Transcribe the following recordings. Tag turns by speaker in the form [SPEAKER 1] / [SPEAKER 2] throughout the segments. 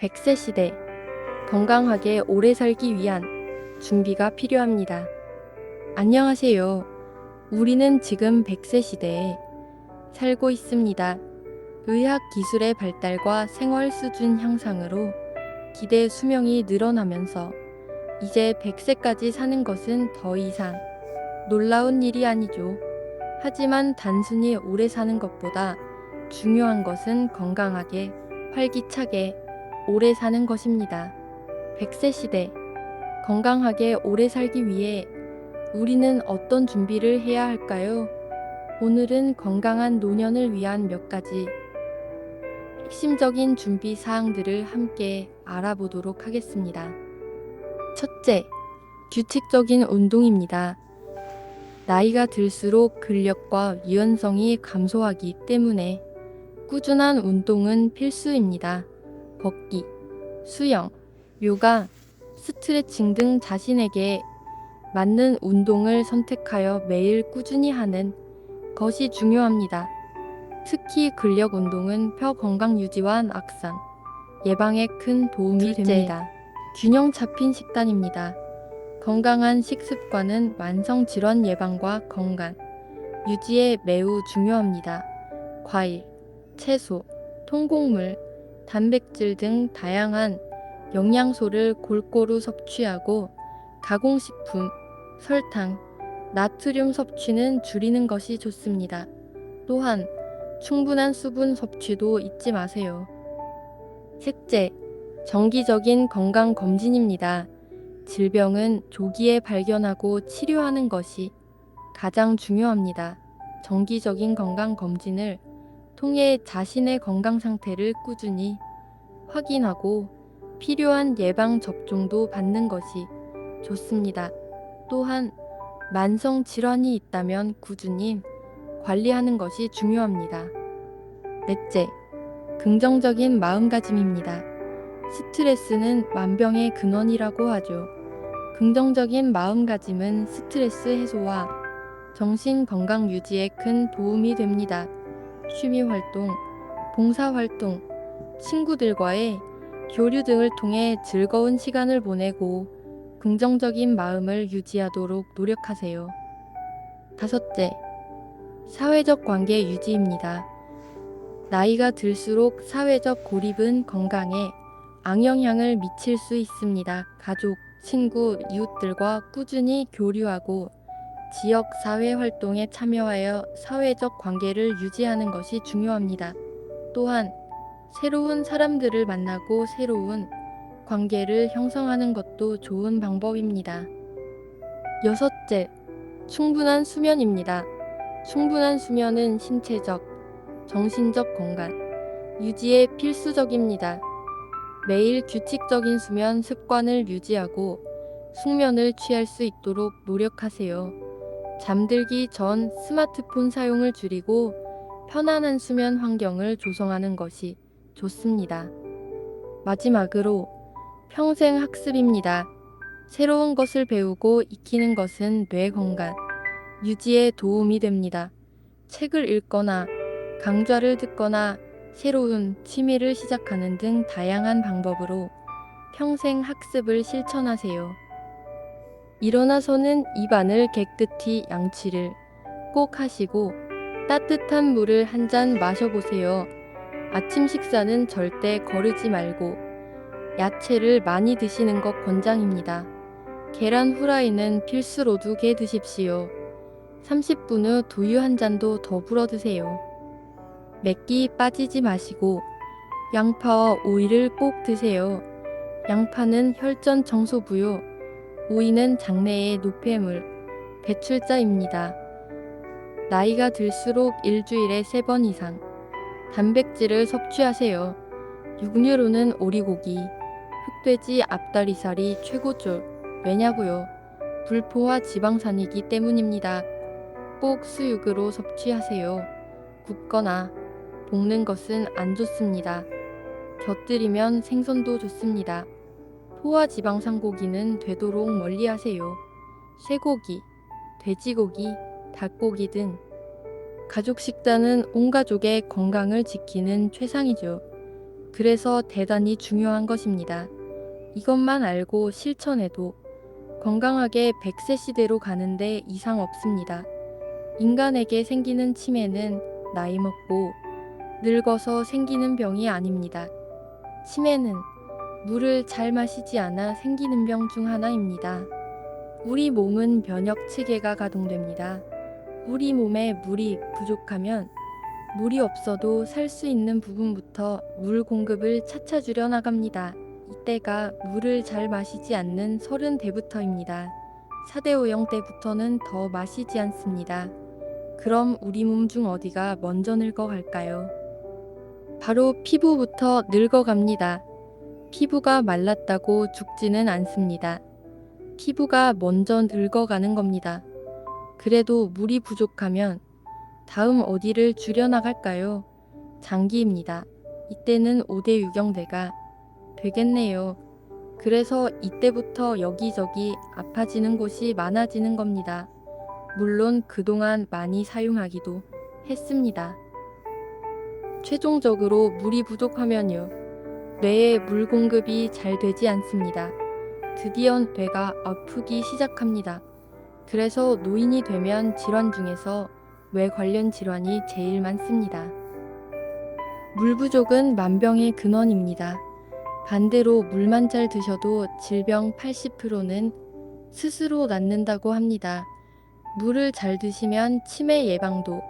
[SPEAKER 1] 100세 시대, 건강하게 오래 살기 위한 준비가 필요합니다. 안녕하세요. 우리는 지금 100세 시대에 살고 있습니다. 의학 기술의 발달과 생활 수준 향상으로 기대 수명이 늘어나면서 이제 100세까지 사는 것은 더 이상 놀라운 일이 아니죠. 하지만 단순히 오래 사는 것보다 중요한 것은 건강하게, 활기차게 오래 사는 것입니다. 100세 시대, 건강하게 오래 살기 위해 우리는 어떤 준비를 해야 할까요? 오늘은 건강한 노년을 위한 몇 가지 핵심적인 준비 사항들을 함께 알아보도록 하겠습니다. 첫째, 규칙적인 운동입니다. 나이가 들수록 근력과 유연성이 감소하기 때문에 꾸준한 운동은 필수입니다. 걷기, 수영, 요가, 스트레칭 등 자신에게 맞는 운동을 선택하여 매일 꾸준히 하는 것이 중요합니다. 특히 근력 운동은 뼈 건강 유지와 악상 예방에 큰 도움이 됩니다. 균형 잡힌 식단입니다. 건강한 식습관은 만성 질환 예방과 건강 유지에 매우 중요합니다. 과일, 채소, 통곡물, 단백질 등 다양한 영양소를 골고루 섭취하고 가공식품, 설탕, 나트륨 섭취는 줄이는 것이 좋습니다. 또한 충분한 수분 섭취도 잊지 마세요. 셋째, 정기적인 건강 검진입니다. 질병은 조기에 발견하고 치료하는 것이 가장 중요합니다. 정기적인 건강 검진을 통해 자신의 건강 상태를 꾸준히 확인하고 필요한 예방 접종도 받는 것이 좋습니다. 또한 만성 질환이 있다면 꾸준히 관리하는 것이 중요합니다. 넷째, 긍정적인 마음가짐입니다. 스트레스는 만병의 근원이라고 하죠. 긍정적인 마음가짐은 스트레스 해소와 정신 건강 유지에 큰 도움이 됩니다. 취미 활동, 봉사 활동, 친구들과의 교류 등을 통해 즐거운 시간을 보내고 긍정적인 마음을 유지하도록 노력하세요. 다섯째, 사회적 관계 유지입니다. 나이가 들수록 사회적 고립은 건강에 악영향을 미칠 수 있습니다. 가족, 친구, 이웃들과 꾸준히 교류하고 지역 사회 활동에 참여하여 사회적 관계를 유지하는 것이 중요합니다. 또한 새로운 사람들을 만나고 새로운 관계를 형성하는 것도 좋은 방법입니다. 여섯째, 충분한 수면입니다. 충분한 수면은 신체적, 정신적 건강 유지에 필수적입니다. 매일 규칙적인 수면 습관을 유지하고 숙면을 취할 수 있도록 노력하세요. 잠들기 전 스마트폰 사용을 줄이고 편안한 수면 환경을 조성하는 것이 좋습니다. 마지막으로 평생 학습입니다. 새로운 것을 배우고 익히는 것은 뇌 건강 유지에 도움이 됩니다. 책을 읽거나 강좌를 듣거나 새로운 취미를 시작하는 등 다양한 방법으로 평생 학습을 실천하세요. 일어나서는 입안을 깨끗이 양치를 꼭 하시고 따뜻한 물을 한 잔 마셔보세요. 아침 식사는 절대 거르지 말고 야채를 많이 드시는 것 권장입니다. 계란 후라이는 필수로 2개 드십시오. 30분 후 두유 한 잔도 더불어 드세요. 맵기 빠지지 마시고 양파와 오이를 꼭 드세요. 양파는 혈전 청소부요. 오이는 장내의 노폐물, 배출자입니다. 나이가 들수록 일주일에 3번 이상 단백질을 섭취하세요. 육류로는 오리고기, 흑돼지 앞다리살이 최고죠. 왜냐고요? 불포화 지방산이기 때문입니다. 꼭 수육으로 섭취하세요. 굽거나 볶는 것은 안 좋습니다. 곁들이면 생선도 좋습니다. 포화지방산 고기는 되도록 멀리하세요. 쇠고기, 돼지고기, 닭고기 등 가족 식단은 온 가족의 건강을 지키는 최상이죠. 그래서 대단히 중요한 것입니다. 이것만 알고 실천해도 건강하게 100세 시대로 가는데 이상 없습니다. 인간에게 생기는 치매는 나이 먹고 늙어서 생기는 병이 아닙니다. 치매는 물을 잘 마시지 않아 생기는 병 중 하나입니다. 우리 몸은 면역 체계가 가동됩니다. 우리 몸에 물이 부족하면 물이 없어도 살 수 있는 부분부터 물 공급을 차차 줄여 나갑니다. 이때가 물을 잘 마시지 않는 30대부터입니다. 4대5형 때부터는 더 마시지 않습니다. 그럼 우리 몸 중 어디가 먼저 늙어갈까요? 바로 피부부터 늙어갑니다. 피부가 말랐다고 죽지는 않습니다. 피부가 먼저 늙어가는 겁니다. 그래도 물이 부족하면 다음 어디를 줄여나갈까요? 장기입니다. 이때는 5대 유경대가 되겠네요. 그래서 이때부터 여기저기 아파지는 곳이 많아지는 겁니다. 물론 그동안 많이 사용하기도 했습니다. 최종적으로 물이 부족하면요. 뇌에 물 공급이 잘 되지 않습니다. 드디어 뇌가 아프기 시작합니다. 그래서 노인이 되면 질환 중에서 뇌 관련 질환이 제일 많습니다. 물 부족은 만병의 근원입니다. 반대로 물만 잘 드셔도 질병 80%는 스스로 낫는다고 합니다. 물을 잘 드시면 치매 예방도,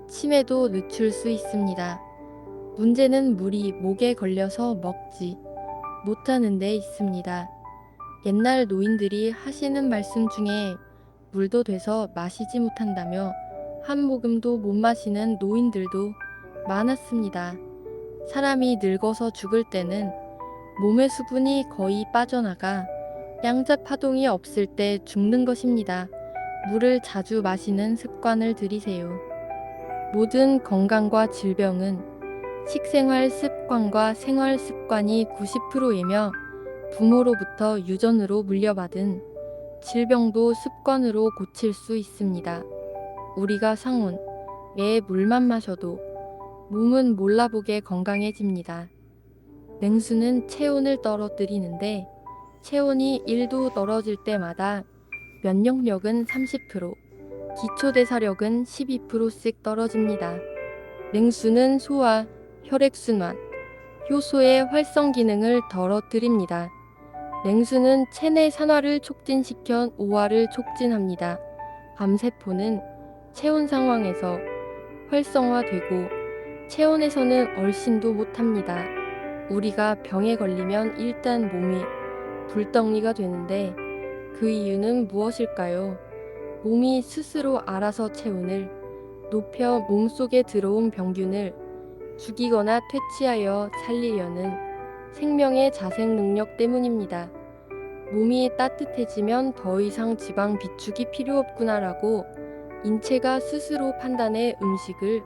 [SPEAKER 1] 치매도 늦출 수 있습니다. 문제는 물이 목에 걸려서 먹지 못하는 데 있습니다. 옛날 노인들이 하시는 말씀 중에 물도 돼서 마시지 못한다며 한 모금도 못 마시는 노인들도 많았습니다. 사람이 늙어서 죽을 때는 몸의 수분이 거의 빠져나가 양자파동이 없을 때 죽는 것입니다. 물을 자주 마시는 습관을 들이세요. 모든 건강과 질병은 식생활 습관과 생활 습관이 90%이며 부모로부터 유전으로 물려받은 질병도 습관으로 고칠 수 있습니다. 우리가 상온, 매 물만 마셔도 몸은 몰라보게 건강해집니다. 냉수는 체온을 떨어뜨리는데 체온이 1도 떨어질 때마다 면역력은 30%, 기초대사력은 12%씩 떨어집니다. 냉수는 소화, 혈액순환, 효소의 활성 기능을 떨어뜨립니다. 냉수는 체내 산화를 촉진시켜 오화를 촉진합니다. 암세포는 체온 상황에서 활성화되고 체온에서는 얼씬도 못합니다. 우리가 병에 걸리면 일단 몸이 불덩이가 되는데 그 이유는 무엇일까요? 몸이 스스로 알아서 체온을 높여 몸속에 들어온 병균을 죽이거나 퇴치하여 살리려는 생명의 자생 능력 때문입니다. 몸이 따뜻해지면 더 이상 지방 비축이 필요 없구나라고 인체가 스스로 판단해 음식을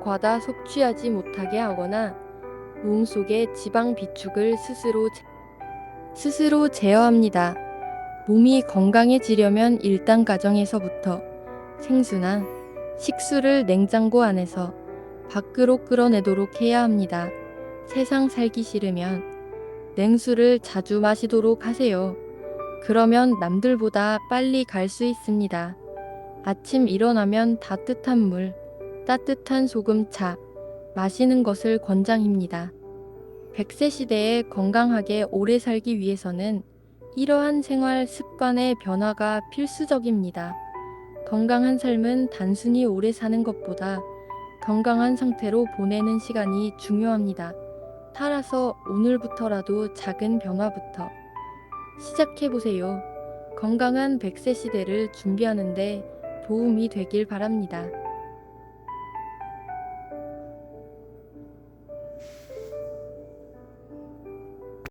[SPEAKER 1] 과다 섭취하지 못하게 하거나 몸속의 지방 비축을 스스로 제어합니다. 몸이 건강해지려면 일단 가정에서부터 생수나 식수를 냉장고 안에서 밖으로 끌어내도록 해야 합니다. 세상 살기 싫으면 냉수를 자주 마시도록 하세요. 그러면 남들보다 빨리 갈 수 있습니다. 아침 일어나면 따뜻한 물, 따뜻한 소금차 마시는 것을 권장입니다. 100세 시대에 건강하게 오래 살기 위해서는 이러한 생활 습관의 변화가 필수적입니다. 건강한 삶은 단순히 오래 사는 것보다 건강한 상태로 보내는 시간이 중요합니다. 따라서 오늘부터라도 작은 변화부터 시작해보세요. 건강한 100세 시대를 준비하는데 도움이 되길 바랍니다.